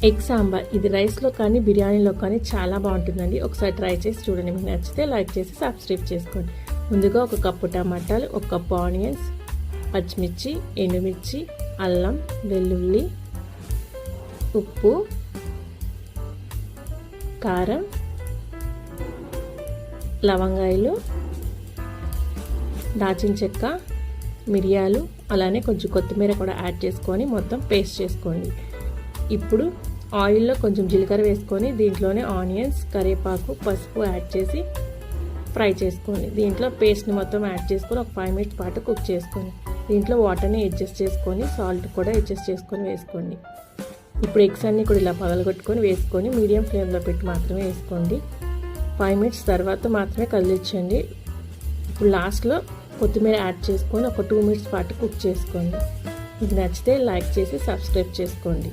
Egg sambar ఇది రైస్లో కానీ బిర్యానీలో కానీ చాలా బాగుంటుందండి. ఒకసారి ట్రై చేసి చూడండి. మీకు నచ్చితే లైక్ చేసి సబ్స్క్రైబ్ చేసుకోండి. ముందుగా 1 కప్పు టమాటాలు, 1 కప్పు ఆనియన్స్, పచ్చిమిర్చి, ఎండుమిర్చి, అల్లం, వెల్లుల్లి, ఉప్పు, కారం, లవంగాయలు, దాల్చిన చెక్క, మిరియాలు, అలానే కొంచెం కొత్తిమీర కూడా యాడ్ చేసుకొని మొత్తం పేస్ట్ చేసుకోండి. ఇప్పుడు ఆయిల్లో కొంచెం జీలకర్ర వేసుకొని దీంట్లోనే ఆనియన్స్, కరివేపాకు, పసుపు యాడ్ చేసి ఫ్రై చేసుకోండి. దీంట్లో పేస్ట్ని మొత్తం యాడ్ చేసుకొని ఒక 5 మినిట్స్ పాటు కుక్ చేసుకోండి. దీంట్లో వాటర్ని అడ్జస్ట్ చేసుకొని సాల్ట్ కూడా అడ్జస్ట్ చేసుకొని వేసుకోండి. ఇప్పుడు ఎగ్స్ అన్నీ కూడా ఇలా పగలగొట్టుకొని వేసుకొని మీడియం ఫ్లేమ్లో పెట్టి మాత్రమే వేసుకోండి. 5 మినిట్స్ తర్వాత మాత్రమే కదిలించండి. ఇప్పుడు లాస్ట్లో కొత్తిమీర యాడ్ చేసుకొని ఒక 2 మినిట్స్ పాటు కుక్ చేసుకోండి. మీకు నచ్చితే లైక్ చేసి సబ్స్క్రైబ్ చేసుకోండి.